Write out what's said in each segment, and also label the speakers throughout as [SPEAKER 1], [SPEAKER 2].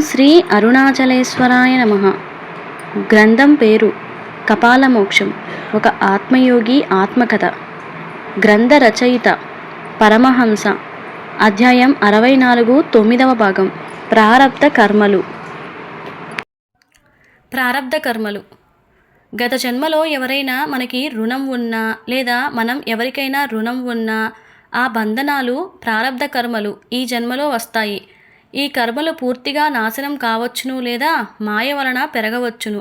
[SPEAKER 1] శ్రీ అరుణాచలేశ్వరాయ నమః. గ్రంథం పేరు కపాలమోక్షం. ఒక ఆత్మయోగి ఆత్మకథ. గ్రంథ రచయిత పరమహంస. అధ్యాయం 64, 9వ భాగం. ప్రారబ్ధ కర్మలు. ప్రారబ్ధ కర్మలు. గత జన్మలో ఎవరైనా మనకి రుణం ఉన్నా లేదా మనం ఎవరికైనా రుణం ఉన్నా ఆ బంధనాలు ప్రారబ్ధ కర్మలు ఈ జన్మలో వస్తాయి. ఈ కర్మలు పూర్తిగా నాశనం కావచ్చును లేదా మాయ వలన పెరగవచ్చును.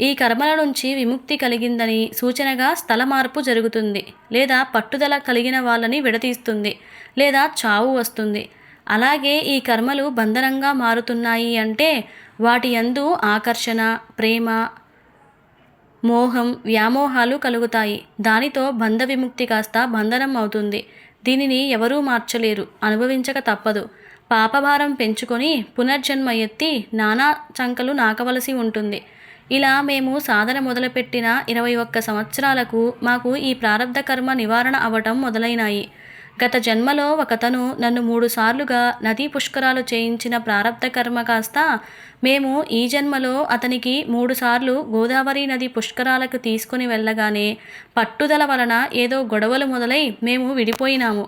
[SPEAKER 1] ఈ కర్మల నుంచి విముక్తి కలిగిందని సూచనగా స్థల మార్పు జరుగుతుంది, లేదా పట్టుదల కలిగిన వాళ్ళని విడతీస్తుంది, లేదా చావు వస్తుంది. అలాగే ఈ కర్మలు బంధనంగా మారుతున్నాయి అంటే వాటి యందు ఆకర్షణ, ప్రేమ, మోహం, వ్యామోహాలు కలుగుతాయి. దానితో బంధ విముక్తి కాస్త బంధనం అవుతుంది. దీనిని ఎవరూ మార్చలేరు, అనుభవించక తప్పదు. పాపభారం పెంచుకొని పునర్జన్మ ఎత్తి నానా చంకలు నాకవలసి ఉంటుంది. ఇలా మేము సాధన మొదలుపెట్టిన 21 సంవత్సరాలకు మాకు ఈ ప్రారబ్ధ కర్మ నివారణ అవ్వటం మొదలైనాయి. గత జన్మలో ఒకతను నన్ను 3 సార్లుగా నదీ పుష్కరాలు చేయించిన ప్రారబ్ధ కర్మ కాస్త మేము ఈ జన్మలో అతనికి 3 సార్లు గోదావరి నది పుష్కరాలకు తీసుకుని వెళ్ళగానే పట్టుదల వలన ఏదో గొడవలు మొదలై మేము విడిపోయినాము.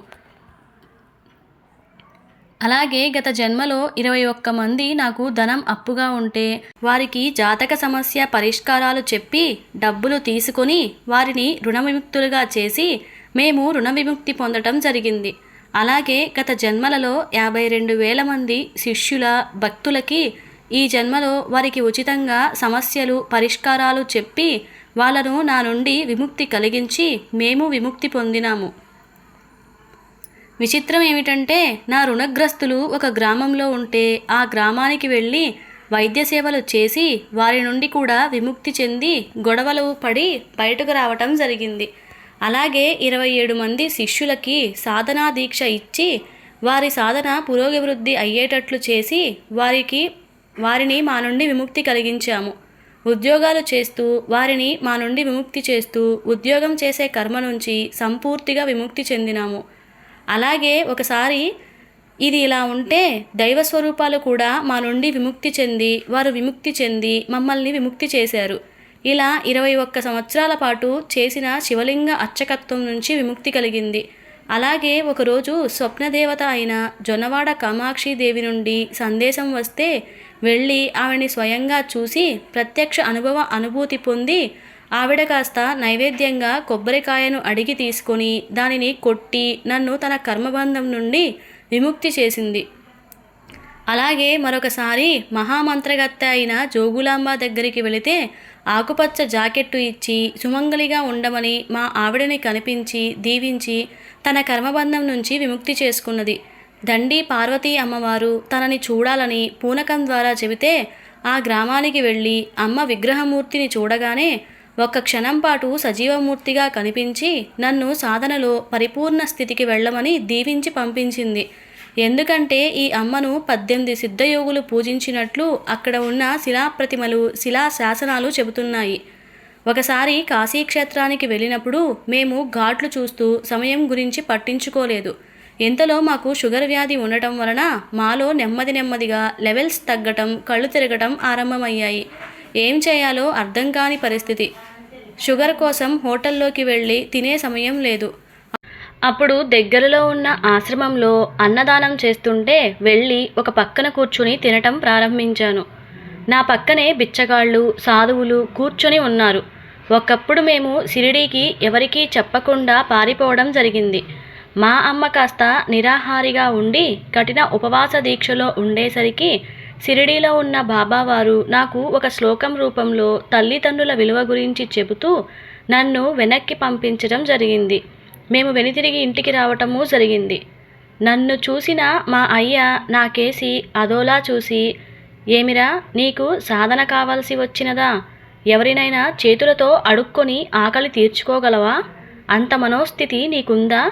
[SPEAKER 1] అలాగే గత జన్మలో 21 మంది నాకు ధనం అప్పుగా ఉంటే వారికి జాతక సమస్య పరిష్కారాలు చెప్పి డబ్బులు తీసుకొని వారిని రుణ విముక్తులుగా చేసి మేము రుణ విముక్తి పొందటం జరిగింది. అలాగే గత జన్మలలో 52,000 మంది శిష్యుల భక్తులకి ఈ జన్మలో వారికి ఉచితంగా సమస్యలు పరిష్కారాలు చెప్పి వాళ్ళను నా నుండి విముక్తి కలిగించి మేము విముక్తి పొందినాము. విచిత్రం ఏమిటంటే నా రుణగ్రస్తులు ఒక గ్రామంలో ఉంటే ఆ గ్రామానికి వెళ్ళి వైద్య సేవలు చేసి వారి నుండి కూడా విముక్తి చెంది గొడవలు పడి బయటకు రావటం జరిగింది. అలాగే 27 మంది శిష్యులకి సాధనా దీక్ష ఇచ్చి వారి సాధన పురోగవృద్ధి అయ్యేటట్లు చేసి వారిని మా నుండి విముక్తి కలిగించాము. ఉద్యోగాలు చేస్తూ వారిని మా నుండి విముక్తి చేస్తూ ఉద్యోగం చేసే కర్మ నుంచి సంపూర్తిగా విముక్తి చెందినాము. అలాగే ఒకసారి ఇది ఇలా ఉంటే దైవస్వరూపాలు కూడా మా నుండి విముక్తి చెంది వారు విముక్తి చెంది మమ్మల్ని విముక్తి చేశారు. ఇలా 21 సంవత్సరాల పాటు చేసిన శివలింగ అర్చకత్వం నుంచి విముక్తి కలిగింది. అలాగే ఒకరోజు స్వప్నదేవత అయిన జొన్నవాడ కామాక్షిదేవి నుండి సందేశం వస్తే వెళ్ళి ఆవిడని స్వయంగా చూసి ప్రత్యక్ష అనుభూతి పొంది ఆవిడ కాస్త నైవేద్యంగా కొబ్బరికాయను అడిగి తీసుకొని దానిని కొట్టి నన్ను తన కర్మబంధం నుండి విముక్తి చేసింది. అలాగే మరొకసారి మహామంత్రగత్తె అయిన జోగులాంబ దగ్గరికి వెళితే ఆకుపచ్చ జాకెట్టు ఇచ్చి సుమంగళిగా ఉండమని మా ఆవిడని కనిపించి దీవించి తన కర్మబంధం నుంచి విముక్తి చేసుకున్నది. దండి పార్వతీ అమ్మవారు తనని చూడాలని పూనకం ద్వారా చెబితే ఆ గ్రామానికి వెళ్ళి అమ్మ విగ్రహమూర్తిని చూడగానే ఒక్క క్షణం పాటు సజీవమూర్తిగా కనిపించి నన్ను సాధనలో పరిపూర్ణ స్థితికి వెళ్ళమని దీవించి పంపించింది. ఎందుకంటే ఈ అమ్మను 18 సిద్ధయోగులు పూజించినట్లు అక్కడ ఉన్న శిలాప్రతిమలు, శిలా శాసనాలు చెబుతున్నాయి. ఒకసారి కాశీక్షేత్రానికి వెళ్ళినప్పుడు మేము ఘాట్లు చూస్తూ సమయం గురించి పట్టించుకోలేదు. ఇంతలో మాకు షుగర్ వ్యాధి ఉండటం వలన మాలో నెమ్మదిగా లెవెల్స్ తగ్గటం, కళ్ళు తిరగటం ఆరంభమయ్యాయి. ఏం చేయాలో అర్థం కాని పరిస్థితి. షుగర్ కోసం హోటల్లోకి వెళ్ళి తినే సమయం లేదు. అప్పుడు దగ్గరలో ఉన్న ఆశ్రమంలో అన్నదానం చేస్తుంటే వెళ్ళి ఒక పక్కన కూర్చుని తినటం ప్రారంభించాను. నా పక్కనే బిచ్చగాళ్ళు, సాధువులు కూర్చొని ఉన్నారు. ఒకప్పుడు మేము షిరిడీకి ఎవరికీ చెప్పకుండా పారిపోవడం జరిగింది. మా అమ్మ కాస్త నిరాహారిగా ఉండి కఠిన ఉపవాస దీక్షలో ఉండేసరికి షిరిడీలో ఉన్న బాబావారు నాకు ఒక శ్లోకం రూపంలో తల్లిదండ్రుల విలువ గురించి చెబుతూ నన్ను వెనక్కి పంపించడం జరిగింది. మేము వెనుతిరిగి ఇంటికి రావటము జరిగింది. నన్ను చూసిన మా అయ్య నాకేసి అదోలా చూసి, ఏమిరా నీకు సాధన కావాల్సి వచ్చినదా? ఎవరినైనా చేతులతో అడుక్కొని ఆకలి తీర్చుకోగలవా? అంత మనోస్థితి నీకుందా?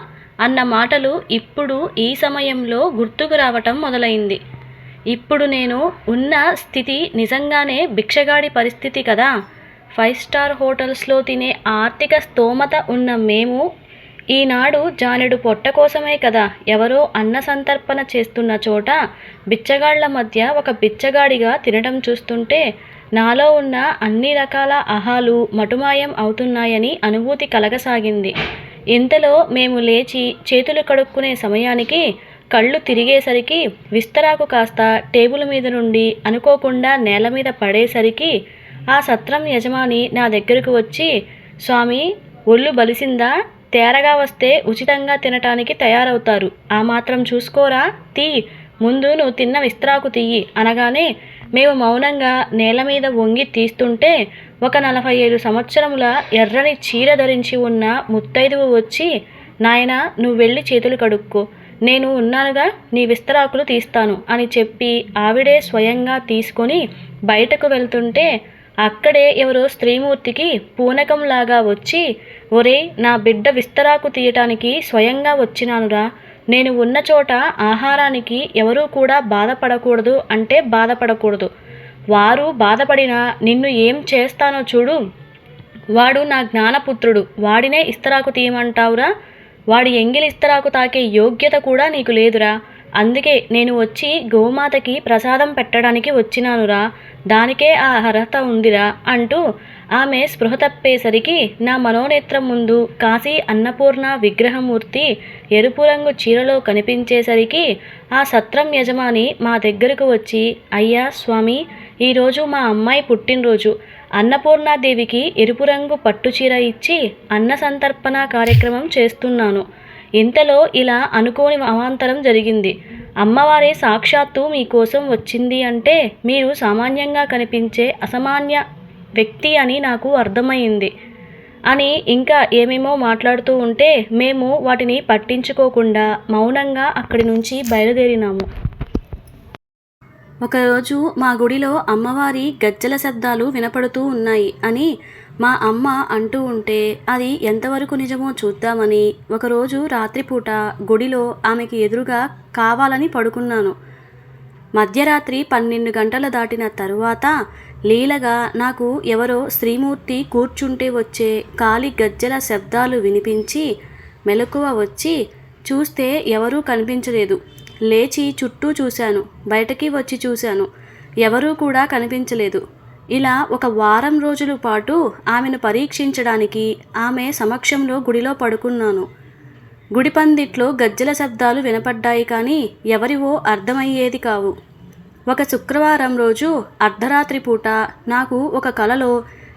[SPEAKER 1] అన్న మాటలు ఇప్పుడు ఈ సమయంలో గుర్తుకు రావటం మొదలైంది. ఇప్పుడు నేను ఉన్న స్థితి నిజంగానే భిక్షగాడి పరిస్థితి కదా. 5 స్టార్ హోటల్స్లో తినే ఆర్థిక స్తోమత ఉన్న మేము ఈనాడు జానెడు పొట్ట కోసమే కదా ఎవరో అన్న సంతర్పణ చేస్తున్న చోట బిచ్చగాళ్ల మధ్య ఒక బిచ్చగాడిగా తినటం చూస్తుంటే నాలో ఉన్న అన్ని రకాల అహాలు మటుమాయం అవుతున్నాయని అనుభూతి కలగసాగింది. ఇంతలో మేము లేచి చేతులు కడుక్కునే సమయానికి కళ్ళు తిరిగేసరికి విస్తరాకు కాస్త టేబుల్ మీద నుండి అనుకోకుండా నేల మీద పడేసరికి ఆ సత్రం యజమాని నా దగ్గరకు వచ్చి, స్వామి, ఒళ్ళు బలిసిందా? తేరగా వస్తే ఉచితంగా తినటానికి తయారవుతారు. ఆ మాత్రం చూసుకోరా, తీ, ముందు నువ్వు తిన్న విస్తరాకు తీయి అనగానే మేము మౌనంగా నేల మీద వంగి తీస్తుంటే ఒక 45 సంవత్సరముల ఎర్రని చీర ధరించి ఉన్న ముత్తైదువు వచ్చి, నాయనా, నువ్వు వెళ్ళి చేతులు కడుక్కో, నేను ఉన్నానుగా, నీ విస్తరాకులు తీస్తాను అని చెప్పి ఆవిడే స్వయంగా తీసుకొని బయటకు వెళ్తుంటే అక్కడే ఎవరో స్త్రీమూర్తికి పూనకంలాగా వచ్చి, ఒరే, నా బిడ్డ విస్తరాకు తీయటానికి స్వయంగా వచ్చినానురా, నేను ఉన్న చోట ఆహారానికి ఎవరూ కూడా బాధపడకూడదు అంటే బాధపడకూడదు. వారు బాధపడినా నిన్ను ఏం చేస్తానో చూడు. వాడు నా జ్ఞానపుత్రుడు, వాడినే ఇస్తరాకు తీయమంటావురా? వాడి ఎంగిలి ఇస్తరాకు తాకే యోగ్యత కూడా నీకు లేదురా. అందుకే నేను వచ్చి గోమాతకి ప్రసాదం పెట్టడానికి వచ్చినానురా, దానికే ఆ అర్హత ఉందిరా అంటూ ఆమె స్పృహ తప్పేసరికి నా మనోనేత్రం ముందు కాశీ అన్నపూర్ణ విగ్రహమూర్తి ఎరుపు రంగు చీరలో కనిపించేసరికి ఆ సత్రం యజమాని మా దగ్గరకు వచ్చి, అయ్యా స్వామి, ఈరోజు మా అమ్మాయి పుట్టినరోజు, అన్నపూర్ణాదేవికి ఎరుపు రంగు పట్టుచీర ఇచ్చి అన్న సంతర్పణ కార్యక్రమం చేస్తున్నాను. ఇంతలో ఇలా అనుకోని అవాంతరం జరిగింది. అమ్మవారే సాక్షాత్తు మీకోసం వచ్చింది అంటే మీరు సామాన్యంగా కనిపించే అసామాన్య వ్యక్తి అని నాకు అర్థమైంది అని ఇంకా ఏమేమో మాట్లాడుతూ ఉంటే మేము వాటిని పట్టించుకోకుండా మౌనంగా అక్కడి నుంచి బయలుదేరినాము. ఒకరోజు మా గుడిలో అమ్మవారి గజ్జల శబ్దాలు వినపడుతూ ఉన్నాయి అని మా అమ్మ అంటూ ఉంటే అది ఎంతవరకు నిజమో చూద్దామని ఒకరోజు రాత్రిపూట గుడిలో ఆమెకి ఎదురుగా కావాలని పడుకున్నాను. మధ్యరాత్రి 12 గంటలు దాటిన తరువాత లీలగా నాకు ఎవరో స్త్రీమూర్తి కూర్చుంటే వచ్చే కాలి గజ్జల శబ్దాలు వినిపించి మెలకువ వచ్చి చూస్తే ఎవరూ కనిపించలేదు. లేచి చుట్టూ చూశాను, బయటకి వచ్చి చూశాను, ఎవరూ కూడా కనిపించలేదు. ఇలా ఒక వారం రోజుల పాటు ఆమెను పరీక్షించడానికి ఆమె సమక్షంలో గుడిలో పడుకున్నాను. గుడి పందిట్లో గజ్జల శబ్దాలు వినపడ్డాయి కానీ ఎవరివో అర్థమయ్యేది కావు. ఒక శుక్రవారం రోజు అర్ధరాత్రి పూట నాకు ఒక కలలో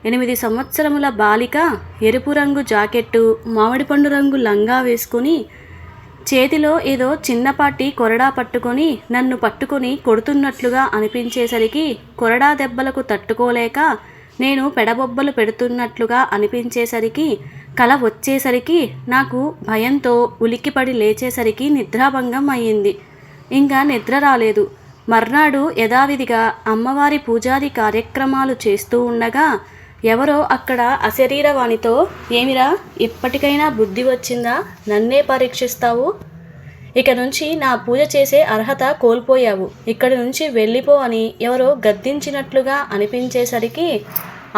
[SPEAKER 1] 8 సంవత్సరముల బాలిక ఎరుపు రంగు జాకెట్టు, మామిడి పండు రంగు లంగా వేసుకొని చేతిలో ఏదో చిన్నపాటి కొరడా పట్టుకొని నన్ను పట్టుకొని కొడుతున్నట్లుగా అనిపించేసరికి కొరడా దెబ్బలకు తట్టుకోలేక నేను పెడబొబ్బలు పెడుతున్నట్లుగా అనిపించేసరికి కల వచ్చేసరికి నాకు భయంతో ఉలిక్కిపడి లేచేసరికి నిద్రాభంగం అయ్యింది. ఇంకా నిద్ర రాలేదు. మర్నాడు యథావిధిగా అమ్మవారి పూజాది కార్యక్రమాలు చేస్తూ ఉండగా ఎవరో అక్కడ అశరీరవాణితో, ఏమిరా, ఇప్పటికైనా బుద్ధి వచ్చిందా? నన్నే పరీక్షిస్తావు? ఇక నుంచి నా పూజ చేసే అర్హత కోల్పోయావు, ఇక్కడి నుంచి వెళ్ళిపో అని ఎవరో గద్దించినట్లుగా అనిపించేసరికి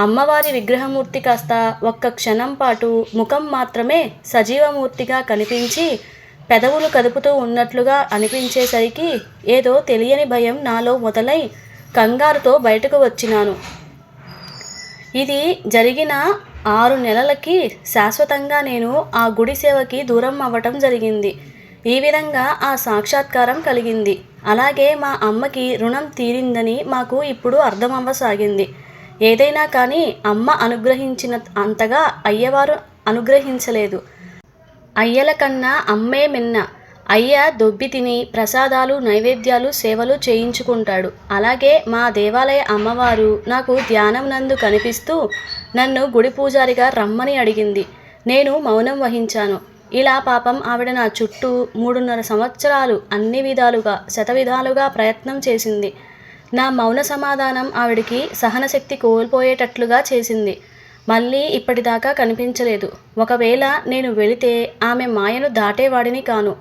[SPEAKER 1] అమ్మవారి విగ్రహమూర్తి కాస్త ఒక్క క్షణం పాటు ముఖం మాత్రమే సజీవమూర్తిగా కనిపించి పెదవులు కదుపుతూ ఉన్నట్లుగా అనిపించేసరికి ఏదో తెలియని భయం నాలో మొదలై కంగారుతో బయటకు వచ్చినాను. ఇది జరిగిన 6 నెలలకి శాశ్వతంగా నేను ఆ గుడి సేవకి దూరం అవ్వటం జరిగింది. ఈ విధంగా ఆ సాక్షాత్కారం కలిగింది. అలాగే మా అమ్మకి రుణం తీరిందని మాకు ఇప్పుడు అర్థమవ్వసాగింది. ఏదైనా కానీ అమ్మ అనుగ్రహించిన అంతగా అయ్యవారు అనుగ్రహించలేదు. అయ్యల కన్నా అమ్మే మిన్న. అయ్య దొబ్బి తిని ప్రసాదాలు, నైవేద్యాలు, సేవలు చేయించుకుంటాడు. అలాగే మా దేవాలయ అమ్మవారు నాకు ధ్యానం నందు కనిపిస్తూ నన్ను గుడి పూజారిగా రమ్మని అడిగింది. నేను మౌనం వహించాను. ఇలా పాపం ఆవిడ నా చుట్టూ 3.5 సంవత్సరాలు అన్ని విధాలుగా శతవిధాలుగా ప్రయత్నం చేసింది. నా మౌన సమాధానం ఆవిడికి సహనశక్తి కోల్పోయేటట్లుగా చేసింది. మళ్ళీ ఇప్పటిదాకా కనిపించలేదు. ఒకవేళ నేను వెళితే ఆమె మాయను దాటేవాడిని కాను.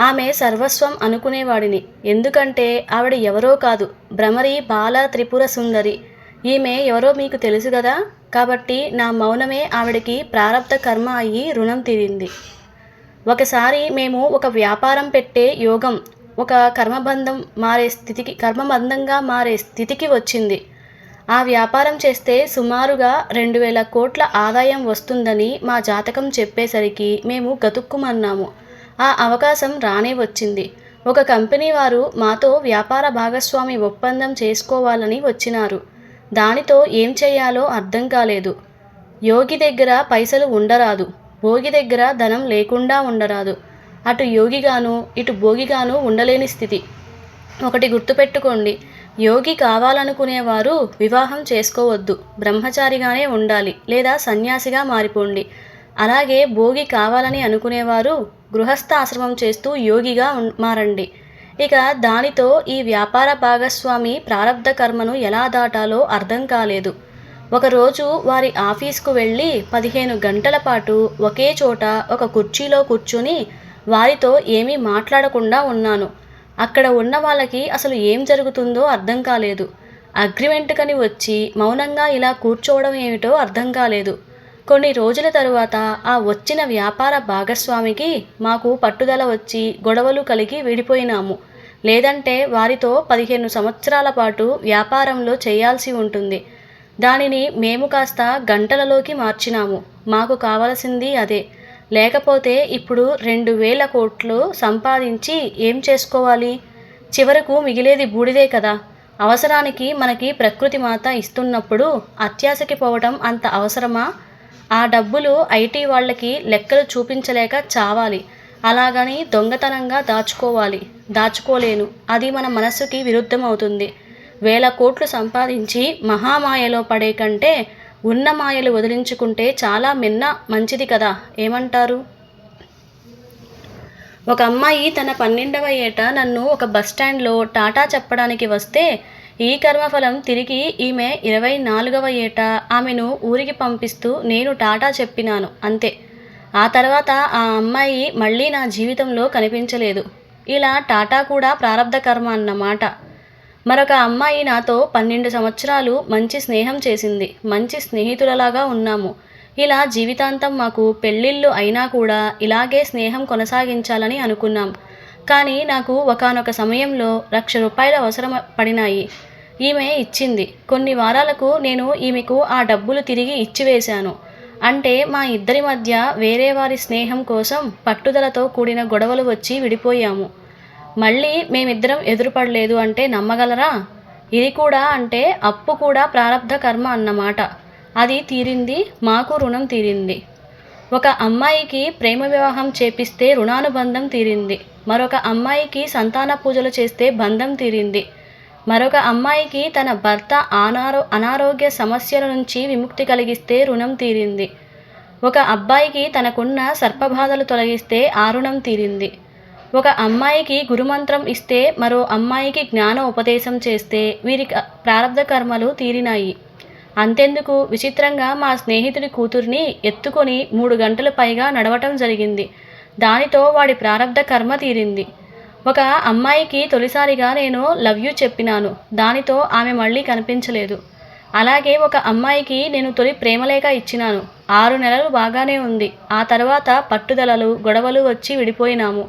[SPEAKER 1] ఆమె సర్వస్వం అనుకునేవాడిని. ఎందుకంటే ఆవిడ ఎవరో కాదు, భ్రమరి బాల త్రిపుర సుందరి. ఈమె ఎవరో మీకు తెలుసు కదా. కాబట్టి నా మౌనమే ఆవిడకి ప్రారబ్ధ కర్మ అయ్యి రుణం తీరింది. ఒకసారి మేము ఒక వ్యాపారం పెట్టే యోగం ఒక కర్మబంధంగా మారే స్థితికి వచ్చింది. ఆ వ్యాపారం చేస్తే సుమారుగా 2000 కోట్ల ఆదాయం వస్తుందని మా జాతకం చెప్పేసరికి మేము గతుక్కుమన్నాము. ఆ అవకాశం రానే వచ్చింది. ఒక కంపెనీ వారు మాతో వ్యాపార భాగస్వామి ఒప్పందం చేసుకోవాలని వచ్చినారు. దానితో ఏం చేయాలో అర్థం కాలేదు. యోగి దగ్గర పైసలు ఉండరాదు, భోగి దగ్గర ధనం లేకుండా ఉండరాదు. అటు యోగిగాను ఇటు భోగిగాను ఉండలేని స్థితి. ఒకటి గుర్తుపెట్టుకోండి, యోగి కావాలనుకునేవారు వివాహం చేసుకోవద్దు, బ్రహ్మచారిగానే ఉండాలి లేదా సన్యాసిగా మారిపోండి. అలాగే భోగి కావాలని అనుకునేవారు గృహస్థ ఆశ్రమం చేస్తూ యోగిగా మారండి. ఇక దానితో ఈ వ్యాపార భాగస్వామి ప్రారబ్ధ కర్మను ఎలా దాటాలో అర్థం కాలేదు. ఒకరోజు వారి ఆఫీస్కు వెళ్ళి 15 గంటల పాటు ఒకే చోట ఒక కుర్చీలో కూర్చుని వారితో ఏమీ మాట్లాడకుండా ఉన్నాను. అక్కడ ఉన్న వాళ్ళకి అసలు ఏం జరుగుతుందో అర్థం కాలేదు. అగ్రిమెంట్ కని వచ్చి మౌనంగా ఇలా కూర్చోవడం ఏమిటో అర్థం కాలేదు. కొన్ని రోజుల తరువాత ఆ వచ్చిన వ్యాపార భాగస్వామికి మాకు పట్టుదల వచ్చి గొడవలు కలిగి విడిపోయినాము. లేదంటే వారితో 15 సంవత్సరాల పాటు వ్యాపారంలో చేయాల్సి ఉంటుంది. దానిని మేము కాస్త గంటలలోకి మార్చినాము. మాకు కావలసింది అదే. లేకపోతే ఇప్పుడు 2000 కోట్లు సంపాదించి ఏం చేసుకోవాలి? చివరకు మిగిలేది బూడిదే కదా. అవసరానికి మనకి ప్రకృతి మాత ఇస్తున్నప్పుడు అత్యాశకి పోవటం అంత అవసరమా? ఆ డబ్బులు ఐటీ వాళ్ళకి లెక్కలు చూపించలేక చావాలి. అలాగని దొంగతనంగా దాచుకోలేను. అది మన మనస్సుకి విరుద్ధం అవుతుంది. 1000 కోట్లు సంపాదించి మహామాయలో పడే కంటే ఉన్న మాయలు వదిలించుకుంటే చాలా మంచిది కదా, ఏమంటారు? ఒక అమ్మాయి తన 12వ ఏట నన్ను ఒక బస్టాండ్లో టాటా చెప్పడానికి వస్తే ఈ కర్మఫలం తిరిగి ఈమె 24వ ఏట ఆమెను ఊరికి పంపిస్తూ నేను టాటా చెప్పినాను, అంతే. ఆ తర్వాత ఆ అమ్మాయి మళ్ళీ నా జీవితంలో కనిపించలేదు. ఇలా టాటా కూడా ప్రారబ్ధ కర్మ అన్నమాట. మరొక అమ్మాయి నాతో 12 సంవత్సరాలు మంచి స్నేహం చేసింది. మంచి స్నేహితులలాగా ఉన్నాము. ఇలా జీవితాంతం మాకు పెళ్ళిళ్ళు అయినా కూడా ఇలాగే స్నేహం కొనసాగించాలని అనుకున్నాం. కానీ నాకు ఒకానొక సమయంలో 1,00,000 రూపాయలు అవసరం పడినాయి. ఈమె ఇచ్చింది. కొన్ని వారాలకు నేను ఈమెకు ఆ డబ్బులు తిరిగి ఇచ్చివేశాను. అంటే మా ఇద్దరి మధ్య వేరే వారి స్నేహం కోసం పట్టుదలతో కూడిన గొడవలు వచ్చి విడిపోయాము. మళ్ళీ మేమిద్దరం ఎదురుపడలేదు అంటే నమ్మగలరా? ఇది కూడా అంటే అప్పు కూడా ప్రారబ్ధ కర్మ అన్నమాట. అది తీరింది, మాకు రుణం తీరింది. ఒక అమ్మాయికి ప్రేమ వివాహం చేపిస్తే రుణానుబంధం తీరింది. మరొక అమ్మాయికి సంతాన పూజలు చేస్తే బంధం తీరింది. మరొక అమ్మాయికి తన భర్త అనారోగ్య సమస్యల నుంచి విముక్తి కలిగిస్తే రుణం తీరింది. ఒక అబ్బాయికి తనకున్న సర్పబాధలు తొలగిస్తే ఆ రుణం తీరింది. ఒక అమ్మాయికి గురుమంత్రం ఇస్తే మరో అమ్మాయికి జ్ఞాన ఉపదేశం చేస్తే వీరి ప్రారబ్ధ కర్మలు తీరినాయి. అంతెందుకు, విచిత్రంగా మా స్నేహితుడి కూతుర్ని ఎత్తుకొని 3 గంటలు పైగా నడవటం జరిగింది. దానితో వాడి ప్రారబ్ధ కర్మ తీరింది. ఒక అమ్మాయికి తొలిసారిగా నేను లవ్ యూ చెప్పినాను. దానితో ఆమె మళ్ళీ కనిపించలేదు. అలాగే ఒక అమ్మాయికి నేను తొలి ప్రేమలేఖ ఇచ్చినాను. 6 నెలలు బాగానే ఉంది. ఆ తర్వాత పట్టుదలలు గొడవలు వచ్చి విడిపోయినాము.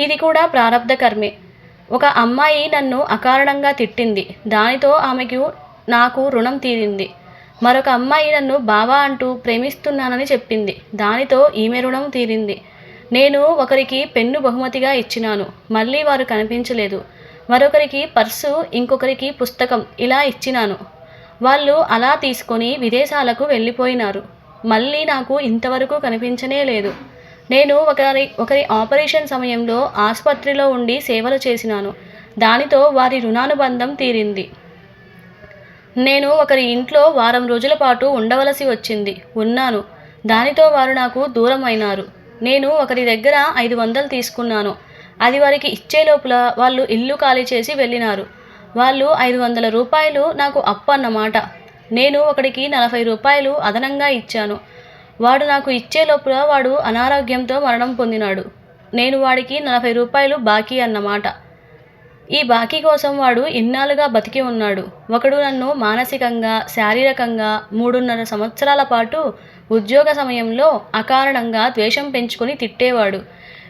[SPEAKER 1] ఇది కూడా ప్రారబ్ధ కర్మే. ఒక అమ్మాయి నన్ను అకారణంగా తిట్టింది. దానితో ఆమెకు నాకు రుణం తీరింది. మరొక అమ్మాయి నన్ను బావా అంటూ ప్రేమిస్తున్నానని చెప్పింది. దానితో ఈమె రుణం తీరింది. నేను ఒకరికి పెన్ను బహుమతిగా ఇచ్చినాను. మళ్ళీ వారు కనిపించలేదు. మరొకరికి పర్సు, ఇంకొకరికి పుస్తకం ఇలా ఇచ్చినాను. వాళ్ళు అలా తీసుకొని విదేశాలకు వెళ్ళిపోయినారు. మళ్ళీ నాకు ఇంతవరకు కనిపించనే లేదు. నేను ఒకరి ఆపరేషన్ సమయంలో ఆసుపత్రిలో ఉండి సేవలు చేసినాను. దానితో వారి రుణానుబంధం తీరింది. నేను ఒకరి ఇంట్లో వారం రోజుల పాటు ఉండవలసి వచ్చింది. ఉన్నాను. దానితో వారు నాకు దూరం అయినారు. నేను ఒకరి దగ్గర 500 తీసుకున్నాను. అది వారికి ఇచ్చే లోపల వాళ్ళు ఇల్లు ఖాళీ చేసి వెళ్ళినారు. వాళ్ళు 500 రూపాయలు నాకు అప్పు అన్నమాట. నేను ఒకడికి 40 రూపాయలు అదనంగా ఇచ్చాను. వాడు నాకు ఇచ్చే లోపల వాడు అనారోగ్యంతో మరణం పొందినాడు. నేను వాడికి 40 రూపాయలు బాకీ అన్నమాట. ఈ బాకీ కోసం వాడు ఇన్నాళ్ళుగా బతికి ఉన్నాడు. ఒకడు నన్ను మానసికంగా, శారీరకంగా 3.5 సంవత్సరాల పాటు ఉద్యోగ సమయంలో అకారణంగా ద్వేషం పెంచుకొని తిట్టేవాడు.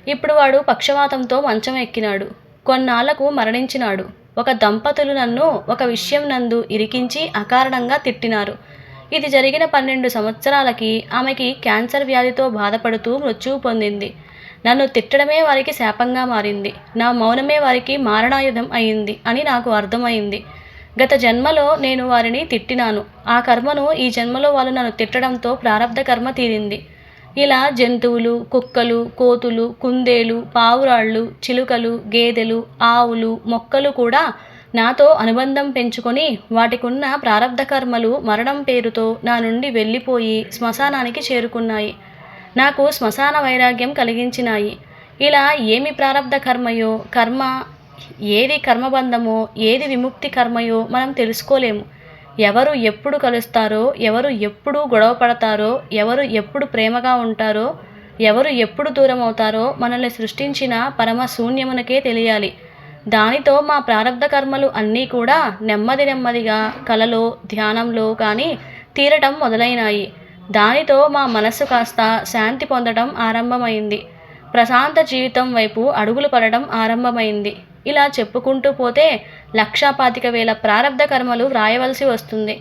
[SPEAKER 1] ఇప్పుడు వాడు పక్షవాతంతో మంచం ఎక్కినాడు. కొన్నాళ్లకు మరణించినాడు. ఒక దంపతులు నన్ను ఒక విషయం నందు ఇరికించి అకారణంగా తిట్టినారు. ఇది జరిగిన 12 సంవత్సరాలకి ఆమెకి క్యాన్సర్ వ్యాధితో బాధపడుతూ మృత్యువు పొందింది. నన్ను తిట్టడమే వారికి శాపంగా మారింది. నా మౌనమే వారికి మారణాయుధం అయింది అని నాకు అర్థమైంది. గత జన్మలో నేను వారిని తిట్టినాను. ఆ కర్మను ఈ జన్మలో వాళ్ళు నన్ను తిట్టడంతో ప్రారబ్ధ కర్మ తీరింది. ఇలా జంతువులు, కుక్కలు, కోతులు, కుందేలు, పావురాళ్ళు, చిలుకలు, గేదెలు, ఆవులు, మొక్కలు కూడా నాతో అనుబంధం పెంచుకొని వాటికున్న ప్రారబ్ధ కర్మలు మరణం పేరుతో నా నుండి వెళ్ళిపోయి శ్మశానానికి చేరుకున్నాయి. నాకు శ్మశాన వైరాగ్యం కలిగించినాయి. ఇలా ఏమి ప్రారబ్ధ కర్మయో, ఏది కర్మబంధమో, ఏది విముక్తి కర్మయో మనం తెలుసుకోలేము. ఎవరు ఎప్పుడు కలుస్తారో, ఎవరు ఎప్పుడు గొడవ పడతారో, ఎవరు ఎప్పుడు ప్రేమగా ఉంటారో, ఎవరు ఎప్పుడు దూరం అవుతారో మనల్ని సృష్టించిన పరమ శూన్యమునకే తెలియాలి. దానితో మా ప్రారబ్ధ కర్మలు అన్నీ కూడా నెమ్మదిగా కలలో, ధ్యానంలో కానీ తీరటం మొదలైనాయి. దానితో మా మనస్సు కాస్త శాంతి పొందడం ఆరంభమైంది. ప్రశాంత జీవితం వైపు అడుగులు పడడం ఆరంభమైంది. ఇలా చెప్పుకుంటూ పోతే 1,25,000 ప్రారబ్ధ కర్మలు వ్రాయవలసి వస్తుంది.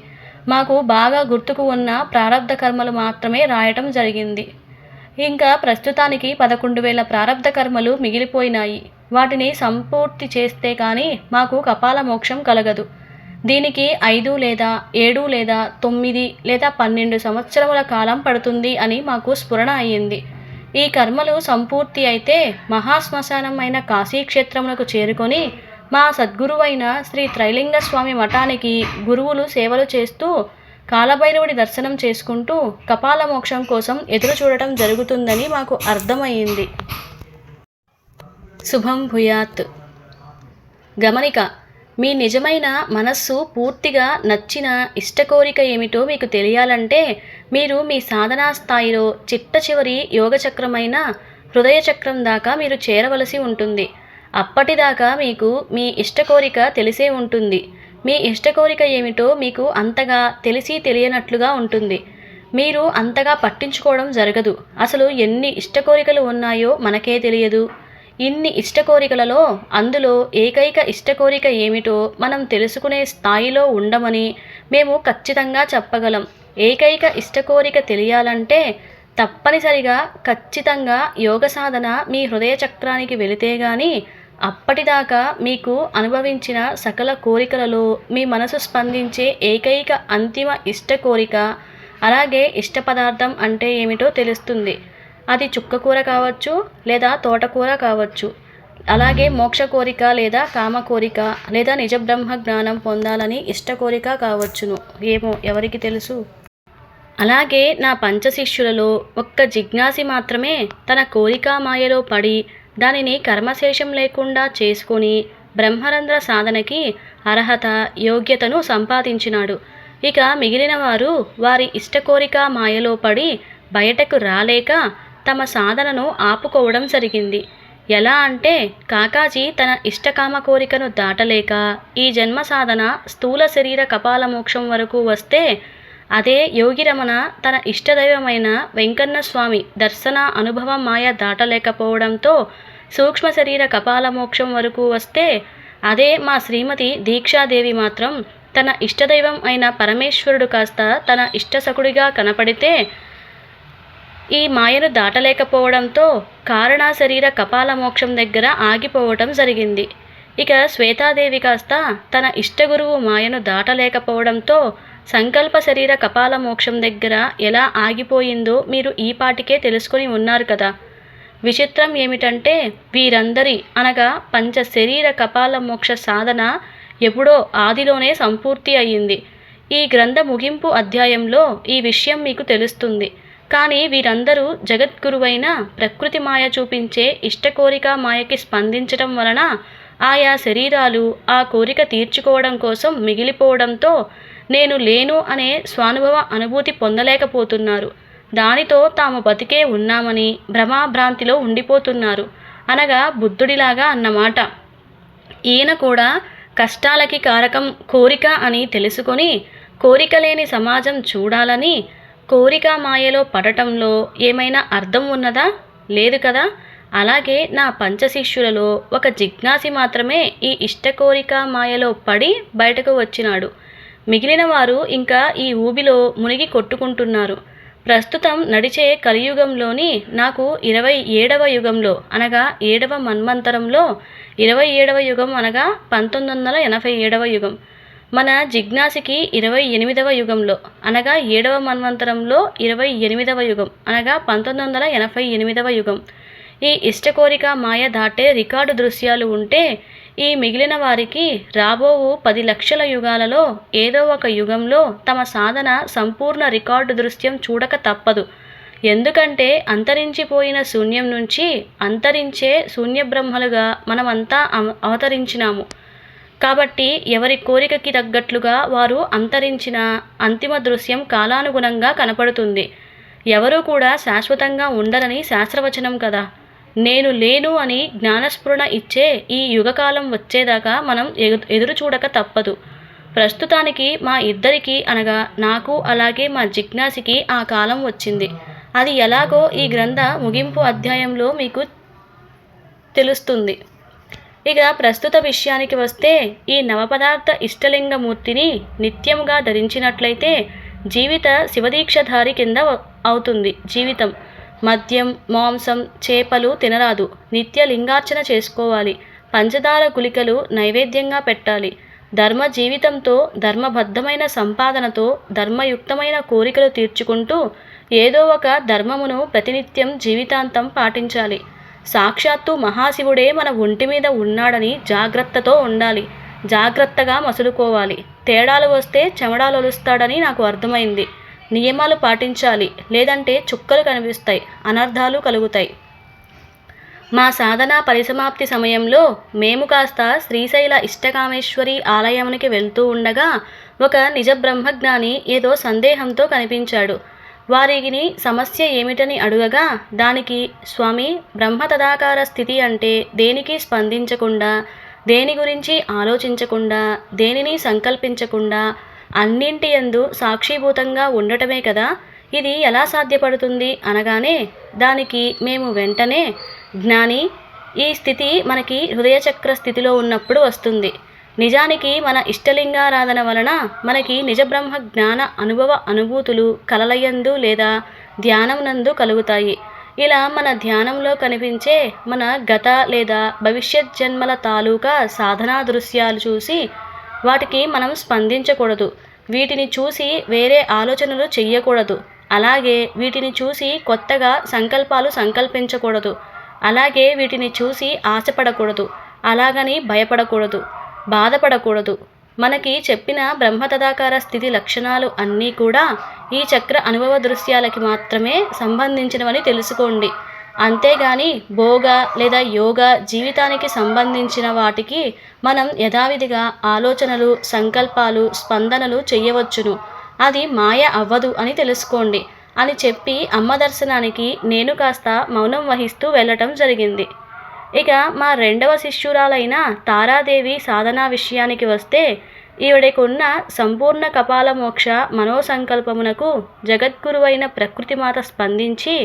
[SPEAKER 1] మాకు బాగా గుర్తుకు ఉన్న ప్రారబ్ధ కర్మలు మాత్రమే రాయటం జరిగింది. ఇంకా ప్రస్తుతానికి 11,000 ప్రారబ్ధ కర్మలు మిగిలిపోయినాయి. వాటిని సంపూర్తి చేస్తే కానీ మాకు కపాల మోక్షం కలగదు. దీనికి 5 లేదా 7 లేదా 9 లేదా 12 సంవత్సరముల కాలం పడుతుంది అని మాకు స్ఫురణ అయ్యింది. ఈ కర్మలు సంపూర్తి అయితే మహాశ్మశానం అయిన కాశీక్షేత్రమునకు చేరుకొని మా సద్గురువైన శ్రీ త్రైలింగ స్వామి మఠానికి గురువులు సేవలు చేస్తూ కాలభైరవుడి దర్శనం చేసుకుంటూ కపాల మోక్షం కోసం ఎదురు చూడటం జరుగుతుందని మాకు అర్థమయ్యింది. శుభం భూయాత్. గమనిక: మీ నిజమైన మనస్సు పూర్తిగా నచ్చిన ఇష్ట కోరిక ఏమిటో మీకు తెలియాలంటే మీరు మీ సాధనా స్థాయిలో చిట్ట చివరి యోగచక్రమైన హృదయ చక్రం దాకా మీరు చేరవలసి ఉంటుంది. అప్పటిదాకా మీకు మీ ఇష్ట కోరిక తెలిసే ఉంటుంది. మీ ఇష్ట కోరిక ఏమిటో మీకు అంతగా తెలిసి తెలియనట్లుగా ఉంటుంది. మీరు అంతగా పట్టించుకోవడం జరగదు. అసలు ఎన్ని ఇష్ట కోరికలు ఉన్నాయో మనకే తెలియదు. ఇన్ని ఇష్ట కోరికలలో అందులో ఏకైక ఇష్ట కోరిక ఏమిటో మనం తెలుసుకునే స్థాయిలో ఉండమని మేము ఖచ్చితంగా చెప్పగలం. ఏకైక ఇష్ట కోరిక తెలియాలంటే తప్పనిసరిగా ఖచ్చితంగా యోగ సాధన మీ హృదయ చక్రానికి వెళితే గాని అప్పటిదాకా మీకు అనుభవించిన సకల కోరికలలో మీ మనసు స్పందించే ఏకైక అంతిమ ఇష్ట కోరిక, అలాగే ఇష్ట పదార్థం అంటే ఏమిటో తెలుస్తుంది. అది చుక్కకూర కావచ్చు, లేదా తోటకూర కావచ్చు. అలాగే మోక్ష కోరిక లేదా కామ కోరిక లేదా నిజ బ్రహ్మ జ్ఞానం పొందాలని ఇష్ట కోరిక కావచ్చును. ఏమో ఎవరికి తెలుసు. అలాగే నా పంచశిష్యులలో ఒక్క జిజ్ఞాసి మాత్రమే తన కోరికా మాయలో పడి దానిని కర్మశేషం లేకుండా చేసుకొని బ్రహ్మరంధ్ర సాధనకి అర్హత, యోగ్యతను సంపాదించినాడు. ఇక మిగిలిన వారు వారి ఇష్ట కోరిక మాయలో పడి బయటకు రాలేక తమ సాధనను ఆపుకోవడం జరిగింది. ఎలా అంటే కాకాజీ తన ఇష్టకామ కోరికను దాటలేక ఈ జన్మ సాధన స్థూల శరీర కపాల మోక్షం వరకు వస్తే, అదే యోగిరమణ తన ఇష్టదైవమైన వెంకన్న స్వామి దర్శన అనుభవ మాయ దాటలేకపోవడంతో సూక్ష్మ శరీర కపాల మోక్షం వరకు వస్తే, అదే మా శ్రీమతి దీక్షాదేవి మాత్రం తన ఇష్టదైవం అయిన పరమేశ్వరుడు కాస్త తన ఇష్టసకుడిగా కనపడితే ఈ మాయను దాటలేకపోవడంతో కారణ శరీర కపాల మోక్షం దగ్గర ఆగిపోవటం జరిగింది. ఇక శ్వేతాదేవి కాస్త తన ఇష్టగురువు మాయను దాటలేకపోవడంతో సంకల్ప శరీర కపాల మోక్షం దగ్గర ఎలా ఆగిపోయిందో మీరు ఈ పాటికే తెలుసుకొని ఉన్నారు కదా. విచిత్రం ఏమిటంటే వీరందరి అనగా పంచ శరీర కపాల మోక్ష సాధన ఎప్పుడో ఆదిలోనే సంపూర్తి అయ్యింది. ఈ గ్రంథ ముగింపు అధ్యాయంలో ఈ విషయం మీకు తెలుస్తుంది. కానీ వీరందరూ జగద్గురువైన ప్రకృతి మాయ చూపించే ఇష్టకోరిక మాయకి స్పందించడం వలన ఆయా శరీరాలు ఆ కోరిక తీర్చుకోవడం కోసం మిగిలిపోవడంతో నేను లేను అనే స్వానుభవ అనుభూతి పొందలేకపోతున్నారు. దానితో తాము బతికే ఉన్నామని భ్రమాభ్రాంతిలో ఉండిపోతున్నారు. అనగా బుద్ధుడిలాగా అన్నమాట. ఈయన కూడా కష్టాలకి కారకం కోరిక అని తెలుసుకొని కోరిక లేని సమాజం చూడాలని కోరిక మాయలో పడటంలో ఏమైనా అర్థం ఉన్నదా? లేదు కదా. అలాగే నా పంచశిష్యులలో ఒక జిజ్ఞాసి మాత్రమే ఈ ఇష్టకోరిక మాయలో పడి బయటకు వచ్చినాడు. మిగిలిన వారు ఇంకా ఈ ఊబిలో మునిగి కొట్టుకుంటున్నారు. ప్రస్తుతం నడిచే కలియుగంలోని నాకు 27వ యుగంలో అనగా 7వ మన్వంతరంలో 27వ యుగం అనగా 1987వ యుగం, మన జిజ్ఞాసికి 28వ యుగంలో అనగా 7వ మన్వంతరంలో 28వ యుగం అనగా 1988వ యుగం. ఈ ఇష్టకోరిక మాయ దాటే రికార్డు దృశ్యాలు ఉంటే ఈ మిగిలిన వారికి రాబోవు 10 లక్షల యుగాలలో ఏదో ఒక యుగంలో తమ సాధన సంపూర్ణ రికార్డు దృశ్యం చూడక తప్పదు. ఎందుకంటే అంతరించిపోయిన శూన్యం నుంచి అంతరించే శూన్యబ్రహ్మలుగా మనమంతా అవతరించినాము. కాబట్టి ఎవరి కోరికకి తగ్గట్లుగా వారు అంతరించిన అంతిమ దృశ్యం కాలానుగుణంగా కనపడుతుంది. ఎవరూ కూడా శాశ్వతంగా ఉండరని శాస్త్రవచనం కదా. నేను లేను అని జ్ఞానస్ఫురణ ఇచ్చే ఈ యుగకాలం వచ్చేదాకా మనం ఎదురు చూడక తప్పదు. ప్రస్తుతానికి మా ఇద్దరికి అనగా నాకు అలాగే మా జిజ్ఞాసికి ఆ కాలం వచ్చింది. అది ఎలాగో ఈ గ్రంథ ముగింపు అధ్యాయంలో మీకు తెలుస్తుంది. ఇక ప్రస్తుత విషయానికి వస్తే ఈ నవపదార్థ ఇష్టలింగమూర్తిని నిత్యముగా ధరించినట్లయితే జీవిత శివదీక్షధారి కింద అవుతుంది. జీవితం మద్యం, మాంసం, చేపలు తినరాదు. నిత్య లింగార్చన చేసుకోవాలి. పంచదార గుళికలు నైవేద్యంగా పెట్టాలి. ధర్మ జీవితంతో ధర్మబద్ధమైన సంపాదనతో ధర్మయుక్తమైన కోరికలు తీర్చుకుంటూ ఏదో ఒక ధర్మమును ప్రతినిత్యం జీవితాంతం పాటించాలి. సాక్షాత్తు మహాశివుడే మన ఒంటి మీద ఉన్నాడని జాగ్రత్తతో ఉండాలి. జాగ్రత్తగా మసులుకోవాలి. తేడాలు వస్తే చెమడాలొలుస్తాడని నాకు అర్థమైంది. నియమాలు పాటించాలి. లేదంటే చుక్కలు కనిపిస్తాయి, అనర్థాలు కలుగుతాయి. మా సాధన పరిసమాప్తి సమయంలో మేము కాస్త శ్రీశైల ఇష్టకామేశ్వరి ఆలయానికి వెళ్తూ ఉండగా ఒక నిజ బ్రహ్మజ్ఞాని ఏదో సందేహంతో కనిపించాడు. వారిని సమస్య ఏమిటని అడుగగా దానికి, స్వామి, బ్రహ్మ తదాకార స్థితి అంటే దేనికి స్పందించకుండా, దేని గురించి ఆలోచించకుండా, దేనిని సంకల్పించకుండా అన్నింటి యందు సాక్షిభూతంగా ఉండటమే కదా. ఇది ఎలా సాధ్యపడుతుంది అనగానే దానికి మేము వెంటనే, జ్ఞాని, ఈ స్థితి మనకి హృదయచక్ర స్థితిలో ఉన్నప్పుడు వస్తుంది. నిజానికి మన ఇష్టలింగారాధన వలన మనకి నిజ బ్రహ్మ జ్ఞాన అనుభూతులు కలలయందు లేదా ధ్యానమునందు కలుగుతాయి. ఇలా మన ధ్యానంలో కనిపించే మన గత లేదా భవిష్యత్ జన్మల తాలూకా సాధనా దృశ్యాలు చూసి వాటికి మనం స్పందించకూడదు. వీటిని చూసి వేరే ఆలోచనలు చెయ్యకూడదు. అలాగే వీటిని చూసి కొత్తగా సంకల్పాలు సంకల్పించకూడదు. అలాగే వీటిని చూసి ఆశపడకూడదు. అలాగని భయపడకూడదు, బాధపడకూడదు. మనకి చెప్పిన బ్రహ్మతదాకార స్థితి లక్షణాలు అన్నీ కూడా ఈ చక్ర అనుభవ దృశ్యాలకి మాత్రమే సంబంధించినవని తెలుసుకోండి. అంతేగాని భోగ లేదా యోగ జీవితానికి సంబంధించిన వాటికి మనం యథావిధిగా ఆలోచనలు, సంకల్పాలు, స్పందనలు చెయ్యవచ్చును. అది మాయ అవ్వదు అని తెలుసుకోండి అని చెప్పి అమ్మ దర్శనానికి నేను కాస్త మౌనం వహిస్తూ వెళ్ళటం జరిగింది. ఇక మా రెండవ శిష్యురాలైన తారాదేవి సాధనా విషయానికి వస్తే ఈవిడకున్న సంపూర్ణ కపాల మోక్ష మనోసంకల్పమునకు జగద్గురువైన ప్రకృతిమాత స్పందించి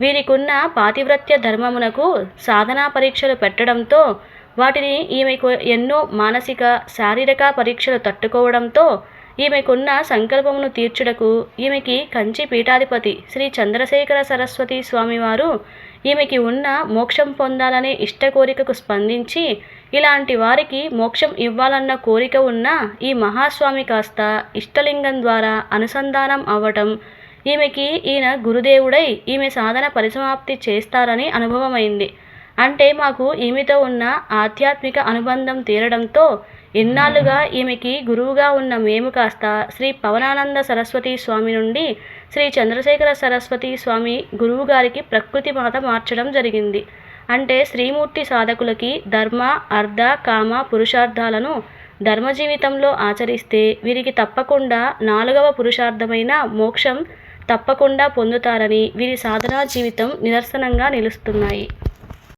[SPEAKER 1] వీరికున్న పాతివ్రత్య ధర్మమునకు సాధనా పరీక్షలు పెట్టడంతో వాటిని ఈమెకు ఎన్నో మానసిక శారీరక పరీక్షలు తట్టుకోవడంతో ఈమెకున్న సంకల్పమును తీర్చుటకు ఈమెకి కంచి పీఠాధిపతి శ్రీ చంద్రశేఖర సరస్వతి స్వామివారు ఈమెకి ఉన్న మోక్షం పొందాలనే ఇష్ట కోరికకు స్పందించి ఇలాంటి వారికి మోక్షం ఇవ్వాలన్న కోరిక ఉన్న ఈ మహాస్వామి కాస్త ఇష్టలింగం ద్వారా అనుసంధానం అవ్వటం, ఈమెకి ఈయన గురుదేవుడై ఈమె సాధన పరిసమాప్తి చేస్తారని అనుభవమైంది. అంటే మాకు ఈమెతో ఉన్న ఆధ్యాత్మిక అనుబంధం తీరడంతో ఇన్నాళ్ళుగా ఈమెకి గురువుగా ఉన్న మేము కాస్త శ్రీ పవనానంద సరస్వతి స్వామి నుండి శ్రీ చంద్రశేఖర సరస్వతి స్వామి గురువుగారికి ప్రకృతి మాత మార్చడం జరిగింది. అంటే శ్రీమూర్తి సాధకులకి ధర్మ, అర్థ, కామ, పురుషార్థాలను ధర్మ జీవితంలో ఆచరిస్తే వీరికి తప్పకుండా 4వ పురుషార్థమైన మోక్షం తప్పకుండా పొందుతారని వీరి సాధనా జీవితం నిదర్శనంగా నిలుస్తున్నాయి.